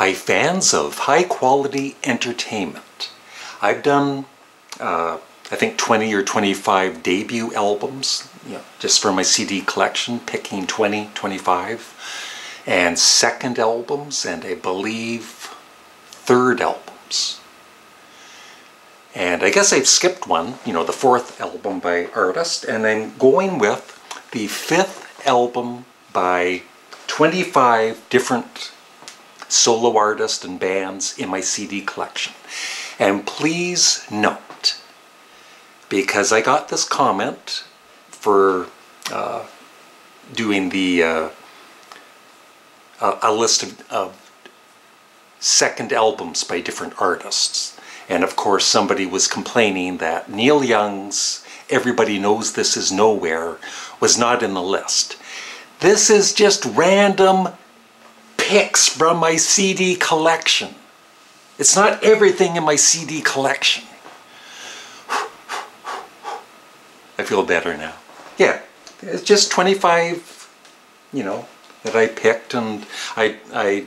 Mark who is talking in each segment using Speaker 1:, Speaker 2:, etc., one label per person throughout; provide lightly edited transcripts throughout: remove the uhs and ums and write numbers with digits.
Speaker 1: Hi fans of high quality entertainment. I've done I think 20 or 25 debut albums, just for my CD collection, picking 20, 25, and second albums, and I believe third albums. And I guess I've skipped one, the fourth album by artist, and I'm going with the fifth album by 25 different solo artists and bands in my CD collection. And please note, because I got this comment for doing the a list of second albums by different artists. And of course somebody was complaining that Neil Young's Everybody Knows This Is Nowhere was not in the list. This is just random picks from my CD collection. It's not everything in my CD collection. I feel better now. Yeah, it's just 25, that I picked, and I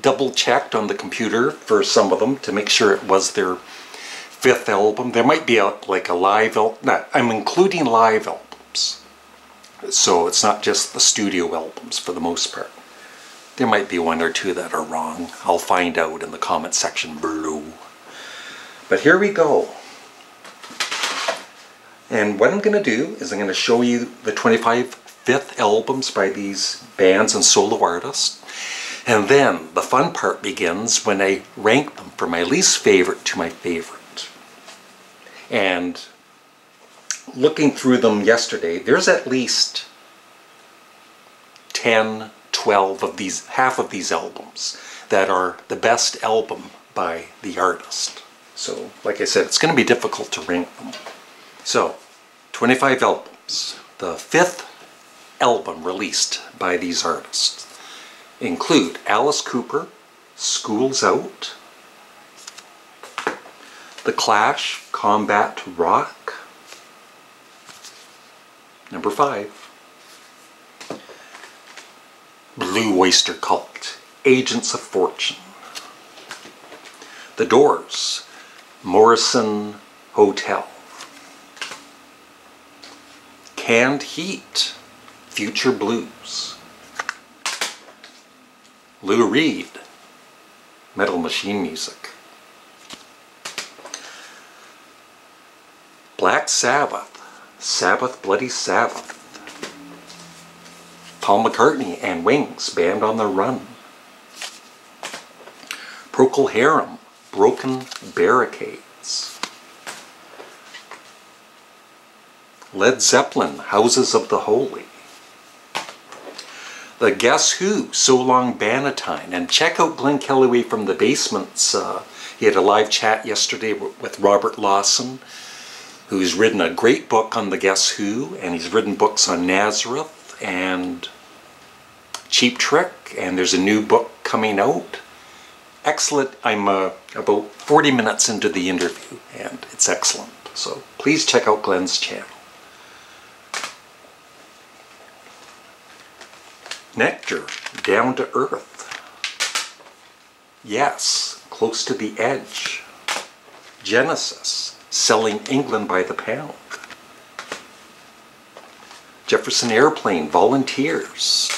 Speaker 1: double checked on the computer for some of them to make sure it was their fifth album. There might be like a live album. No, I'm including live albums. So it's not just the studio albums for the most part. There might be one or two that are wrong. I'll find out in the comment section below. But here we go. And what I'm going to do is I'm going to show you the 25 fifth albums by these bands and solo artists. And then the fun part begins when I rank them from my least favorite to my favorite. And looking through them yesterday, there's at least 10, 12 of these, half of these albums that are the best album by the artist. So, like I said, it's going to be difficult to rank them. So, 25 albums. The fifth album released by these artists include Alice Cooper, School's Out, The Clash, Combat to Rock. Number 5. Blue Oyster Cult, Agents of Fortune. The Doors, Morrison Hotel. Canned Heat, Future Blues. Lou Reed, Metal Machine Music. Black Sabbath, Sabbath Bloody Sabbath. Paul McCartney and Wings, Band on the Run. Procol Harum, Broken Barricades. Led Zeppelin, Houses of the Holy. The Guess Who, So Long Bannatyne. And check out Glenn Kellaway from the Basements. He had a live chat yesterday with Robert Lawson, who's written a great book on the Guess Who, and he's written books on Nazareth and Cheap Trick, and there's a new book coming out. Excellent. I'm about 40 minutes into the interview, and it's excellent. So please check out Glenn's channel. Nectar, Down to Earth. Yes, Close to the Edge. Genesis, Selling England by the Pound. Jefferson Airplane, Volunteers.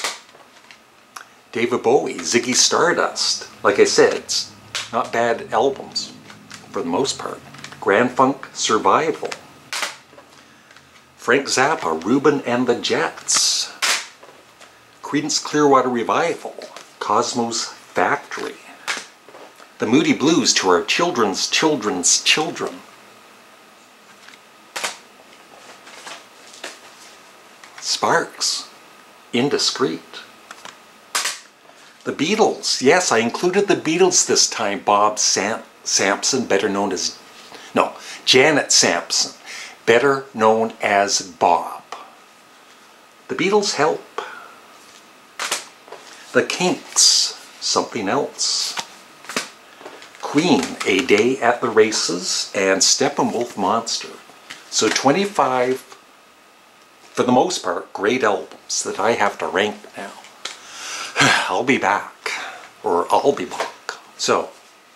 Speaker 1: David Bowie, Ziggy Stardust. Like I said, it's not bad albums for the most part. Grand Funk, Survival. Frank Zappa, Reuben and the Jets. Creedence Clearwater Revival, Cosmo's Factory. The Moody Blues, To Our Children's Children's Children. Sparks, Indiscreet. The Beatles, yes, I included the Beatles this time. Bob Sampson, better known as, no, Janet Sampson, better known as Bob. The Beatles Help. The Kinks, Something Else. Queen, A Day at the Races, and Steppenwolf Monster. So 25, for the most part, great albums that I have to rank now. I'll be back, or I'll be back. So,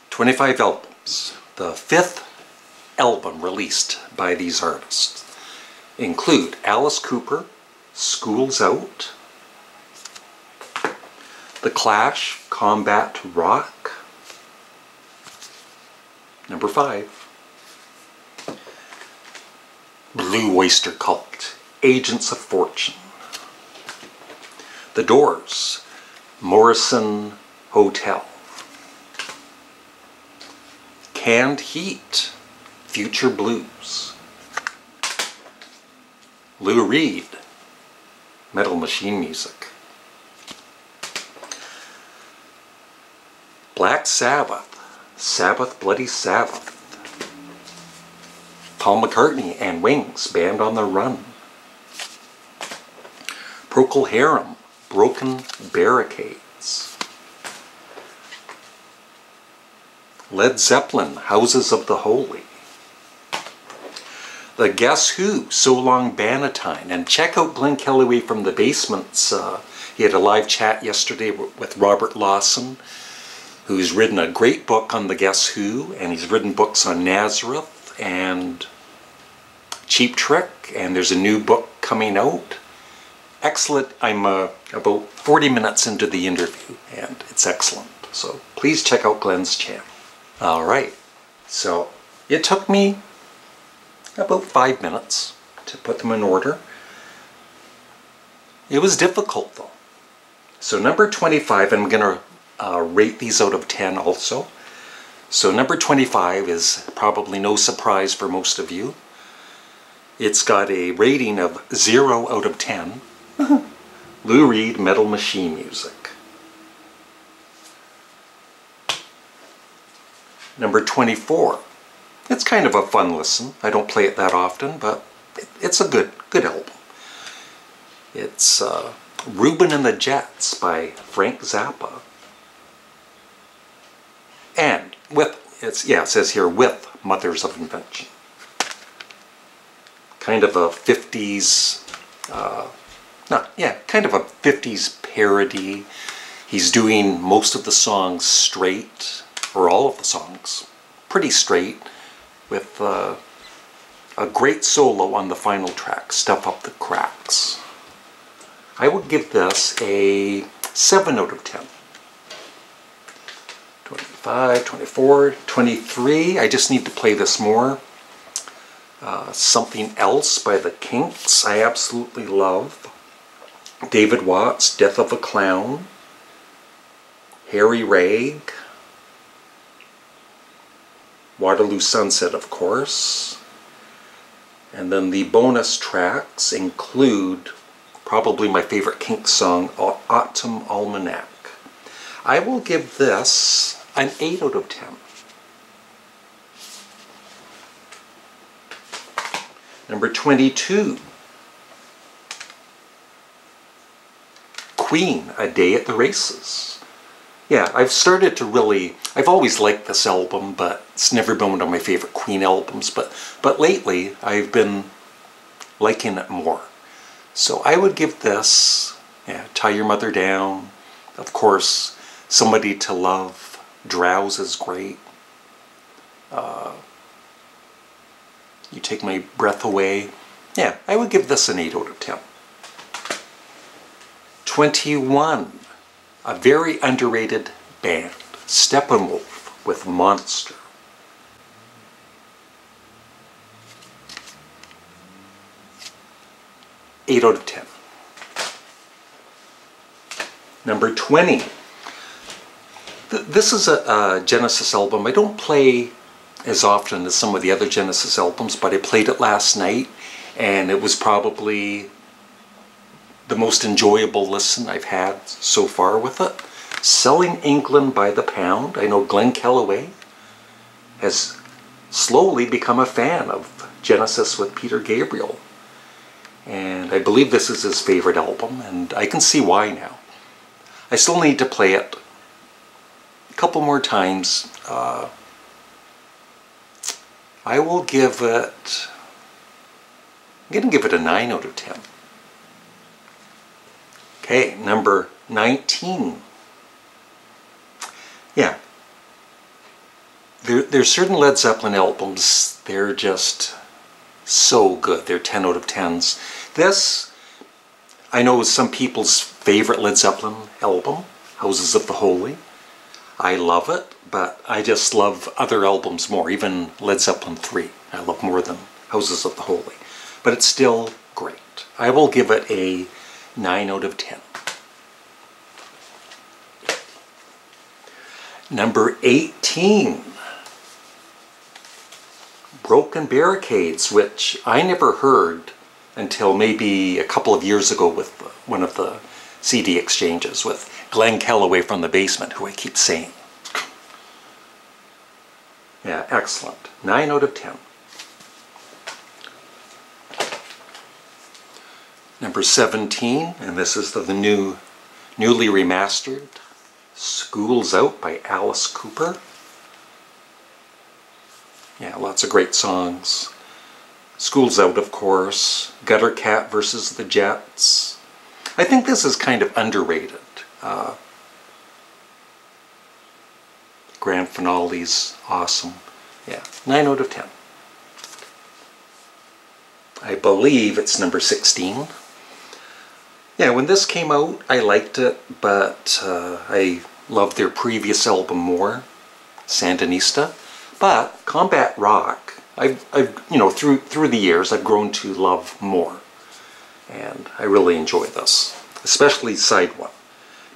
Speaker 1: 25 albums. The 5th album released by these artists include Alice Cooper, School's Out, The Clash, Combat Rock. Number 5. Blue Oyster Cult, Agents of Fortune. The Doors, Morrison Hotel. Canned Heat, Future Blues. Lou Reed, Metal Machine Music. Black Sabbath, Sabbath Bloody Sabbath. Paul McCartney and Wings, Band on the Run. Procol Harum, Broken Barricades. Led Zeppelin, Houses of the Holy. The Guess Who, So Long Bannatyne. And check out Glenn Kellaway from the Basements. He had a live chat yesterday with Robert Lawson, who's written a great book on the Guess Who, and he's written books on Nazareth and Cheap Trick, and there's a new book coming out. Excellent. I'm about 40 minutes into the interview, and it's excellent. So please check out Glenn's channel. All right, so it took me about 5 minutes to put them in order. It was difficult though. So number 25, I'm going to rate these out of 10 also. So number 25 is probably no surprise for most of you. It's got a rating of 0 out of 10. Lou Reed, Metal Machine Music. Number 24. It's kind of a fun listen. I don't play it that often, but it's a good album. It's Reuben and the Jets by Frank Zappa. And it says here, with Mothers of Invention. Kind of a 50s, kind of a 50s parody. He's doing most of the songs straight, or all of the songs, pretty straight, with a great solo on the final track, Stuff Up the Cracks. I would give this a 7 out of 10. 25, 24, 23. I just need to play this more. Something Else by the Kinks, I absolutely love. David Watts, Death of a Clown. Harry Ragg. Waterloo Sunset, of course. And then the bonus tracks include probably my favorite Kinks song, Autumn Almanac. I will give this an 8 out of 10. Number 22. Queen, A Day at the Races. Yeah, I've always liked this album, but it's never been one of my favorite Queen albums, but lately I've been liking it more. So I would give this, Tie Your Mother Down, of course, Somebody to Love, Drowse is great. You Take My Breath Away. Yeah, I would give this an 8 out of 10. 21. A very underrated band, Steppenwolf with Monster. Eight out of 10. Number 20. This is a Genesis album I don't play as often as some of the other Genesis albums, but I played it last night, and it was probably the most enjoyable listen I've had so far with it. Selling England by the Pound. I know Glenn Kellaway has slowly become a fan of Genesis with Peter Gabriel. And I believe this is his favorite album, and I can see why now. I still need to play it a couple more times. I will give it... I'm going to give it a 9 out of 10. Okay, number 19. Yeah, there's certain Led Zeppelin albums, they're just so good. They're 10 out of 10s. This, I know, is some people's favorite Led Zeppelin album, Houses of the Holy. I love it, but I just love other albums more, even Led Zeppelin 3. I love more than Houses of the Holy. But it's still great. I will give it a 9 out of 10. Number 18. Broken Barricades, which I never heard until maybe a couple of years ago with one of the CD exchanges with Glenn Kellaway from the Basement, who I keep saying. Yeah, excellent. 9 out of 10. Number 17, and this is the newly remastered, School's Out by Alice Cooper. Yeah, lots of great songs. School's Out, of course. Gutter Cat versus the Jets. I think this is kind of underrated. Grand finale's awesome. Yeah, 9 out of 10. I believe it's number 16. Yeah, when this came out, I liked it, but I loved their previous album more, Sandinista. But Combat Rock, I've you know, through the years, I've grown to love more, and I really enjoy this, especially side one.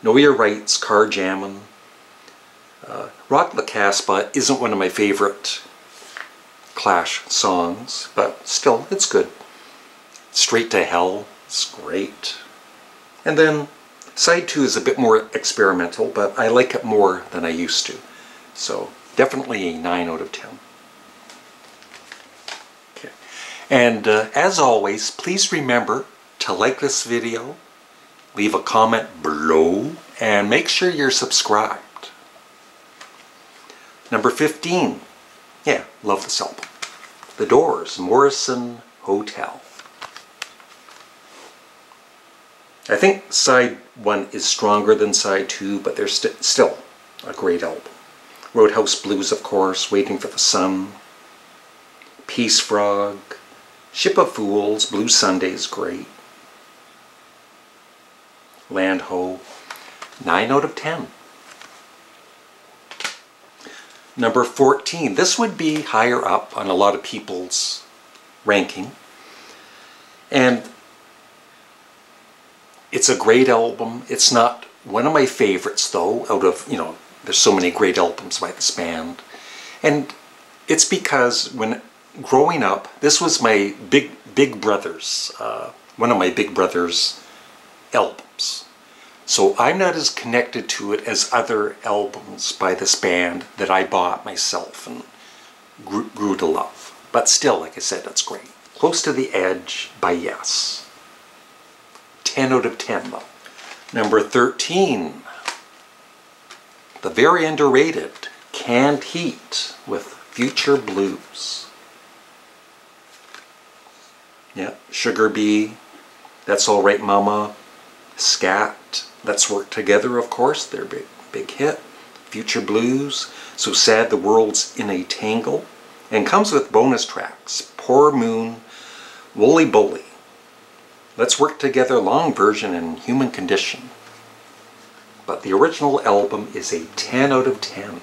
Speaker 1: Know Your Rights, Car Jammin'. Rock the Casbah isn't one of my favorite Clash songs, but still, it's good. Straight to Hell is great. And then side 2 is a bit more experimental, but I like it more than I used to. So definitely a 9 out of 10. Okay. And as always, please remember to like this video, leave a comment below, and make sure you're subscribed. Number 15. Yeah, love this album. The Doors, Morrison Hotel. I think side 1 is stronger than side 2, but they're still a great album. Roadhouse Blues, of course, Waiting for the Sun, Peace Frog, Ship of Fools, Blue Sunday's great. Land Ho, 9 out of 10. Number 14. This would be higher up on a lot of people's ranking. And it's a great album. It's not one of my favorites, though, out of, you know, there's so many great albums by this band. And it's because when growing up, this was my big brother's, one of my big brother's albums. So I'm not as connected to it as other albums by this band that I bought myself and grew to love. But still, like I said, it's great. Close to the Edge by Yes. 10 out of 10, though. Number 13. The very underrated Canned Heat with Future Blues. Yeah, Sugar Bee, That's All Right Mama, Scat, Let's Work Together, of course, their big hit. Future Blues, So Sad the World's in a Tangle, and comes with bonus tracks, Poor Moon, Wooly Bully, Let's Work Together long version, and Human Condition. But the original album is a 10 out of 10.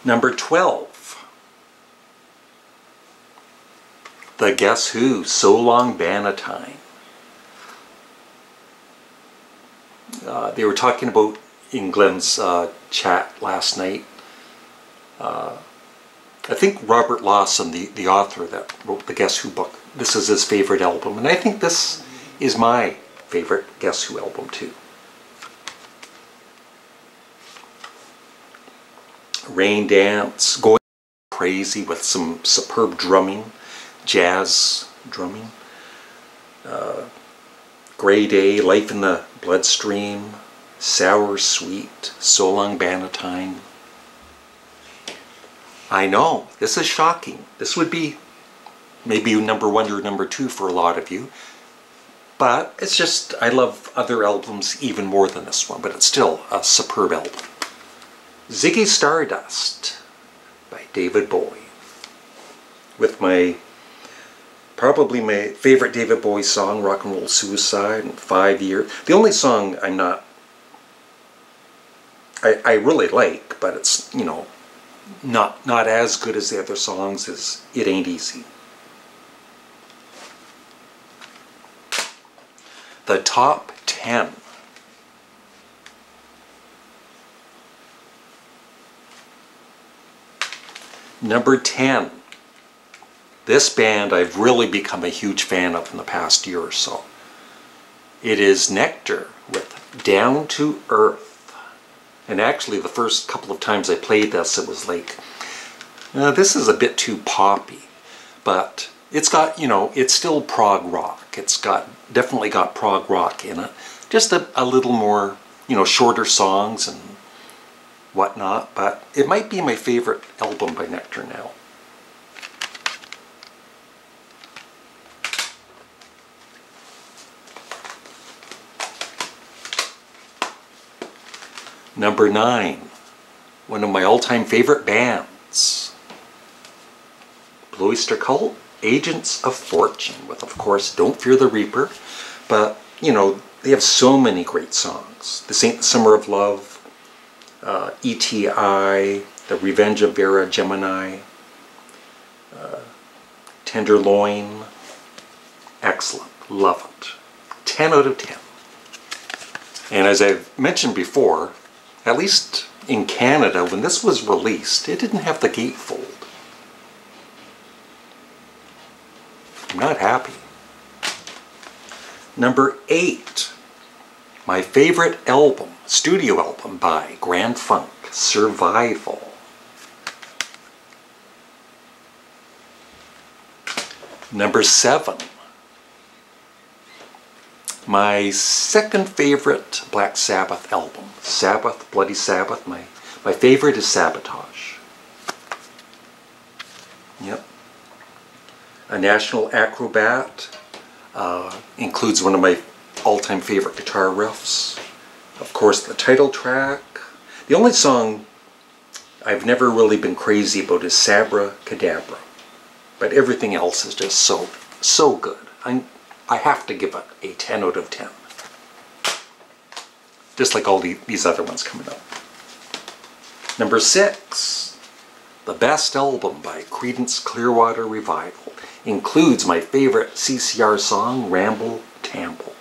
Speaker 1: Number 12. The Guess Who, So Long Bannatyne. They were talking about in Glenn's chat last night. I think Robert Lawson, the author that wrote the Guess Who book, this is his favorite album. And I think this is my favorite Guess Who album too. Rain Dance, Going Crazy with some superb drumming, jazz drumming. Gray Day, Life in the Bloodstream, Sour Sweet, So Long Bannatyne. I know, this is shocking. This would be maybe number 1 or number 2 for a lot of you. But it's just, I love other albums even more than this one, but it's still a superb album. Ziggy Stardust by David Bowie. With probably my favorite David Bowie song, Rock and Roll Suicide, and 5 Years. The only song I really like, but it's, you know, not as good as the other songs, is It Ain't Easy. The top 10. Number 10. This band I've really become a huge fan of in the past year or so. It is Nectar with Down to Earth. And actually the first couple of times I played this, it was like, this is a bit too poppy. But it's got, you know, it's still prog rock. It's definitely got prog rock in it. Just a little more, you know, shorter songs and whatnot, but it might be my favorite album by Nectar now. Number 9, one of my all-time favorite bands, Blue Oyster Cult, Agents of Fortune, with, of course, Don't Fear the Reaper. But, you know, they have so many great songs. This Ain't the Summer of Love, E.T.I., The Revenge of Vera Gemini, Tenderloin. Excellent. Love it. 10 out of 10. And as I've mentioned before, at least in Canada, when this was released, it didn't have the gatefold. I'm not happy. Number 8. My favorite album, studio album by Grand Funk, Survival. Number 7. My second favorite Black Sabbath album, Sabbath, Bloody Sabbath. My favorite is Sabotage. Yep. A National Acrobat includes one of my all-time favorite guitar riffs. Of course, the title track. The only song I've never really been crazy about is Sabra Cadabra. But everything else is just so good. I have to give it a 10 out of 10. Just like all these other ones coming up. Number 6. The best album by Creedence Clearwater Revival includes my favorite CCR song, Ramble Tamble.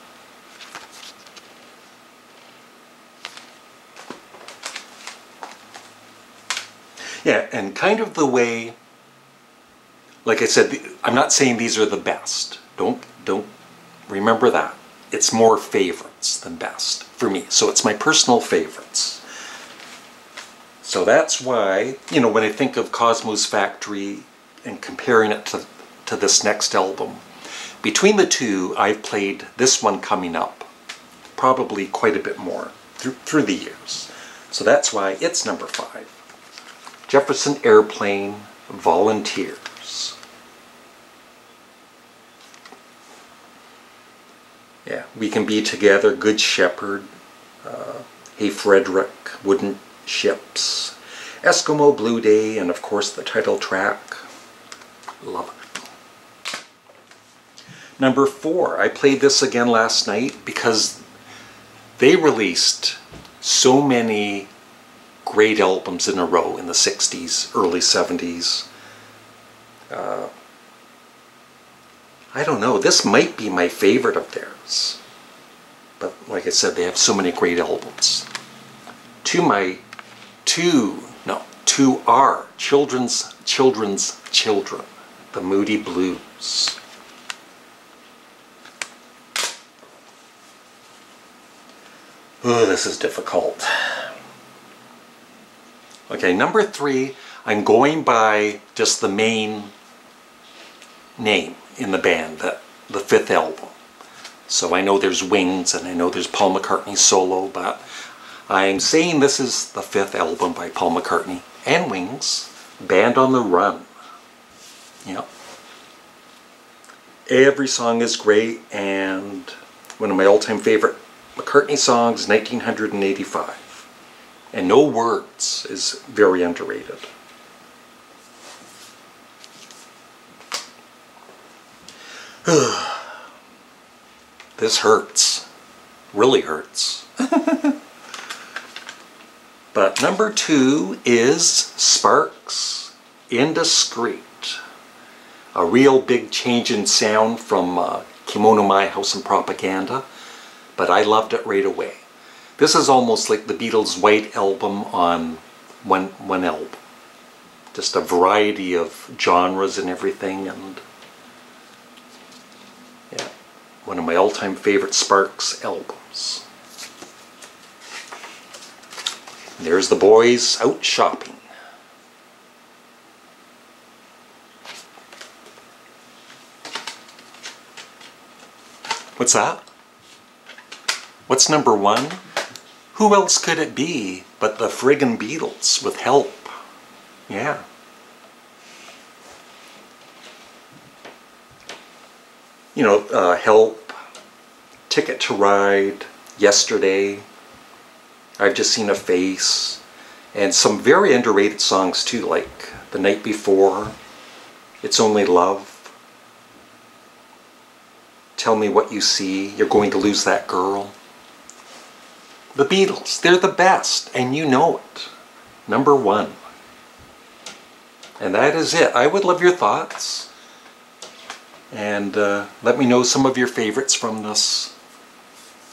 Speaker 1: Yeah, and kind of the way, like I said, I'm not saying these are the best. Don't remember that. It's more favorites than best for me. So it's my personal favorites. So that's why, you know, when I think of Cosmo's Factory and comparing it to this next album, between the two, I've played this one coming up probably quite a bit more through the years. So that's why it's number 5. Jefferson Airplane, Volunteers. Yeah, We Can Be Together, Good Shepherd, Hey Frederick, Wooden Ships, Eskimo Blue Day, and of course the title track. Love it. Number 4, I played this again last night because they released so many great albums in a row in the 60s, early 70s. I don't know, this might be my favorite of theirs. But like I said, they have so many great albums. To our children's children, the Moody Blues. Oh, this is difficult. Okay, number 3, I'm going by just the main name in the band, the 5th album. So I know there's Wings and I know there's Paul McCartney solo, but I'm saying this is the 5th album by Paul McCartney and Wings, Band on the Run. Yep. Every song is great, and one of my all-time favorite McCartney songs, 1985. And No Words is very underrated. This hurts. Really hurts. But number 2 is Sparks, Indiscreet. A real big change in sound from Kimono My House and Propaganda, but I loved it right away. This is almost like the Beatles' White Album on one album. Just a variety of genres and everything, and yeah, one of my all-time favorite Sparks albums. And there's the boys out shopping. What's that? What's number 1? Who else could it be but the friggin' Beatles with Help? Yeah. You know, Help, Ticket to Ride, Yesterday, I've Just Seen a Face, and some very underrated songs too, like The Night Before, It's Only Love, Tell Me What You See, You're Going to Lose That Girl. The Beatles, they're the best, and you know it. Number 1. And that is it. I would love your thoughts. And let me know some of your favorites from this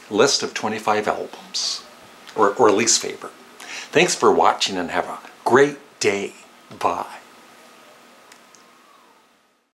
Speaker 1: list of 25 albums. Or least favorite. Thanks for watching and have a great day. Bye.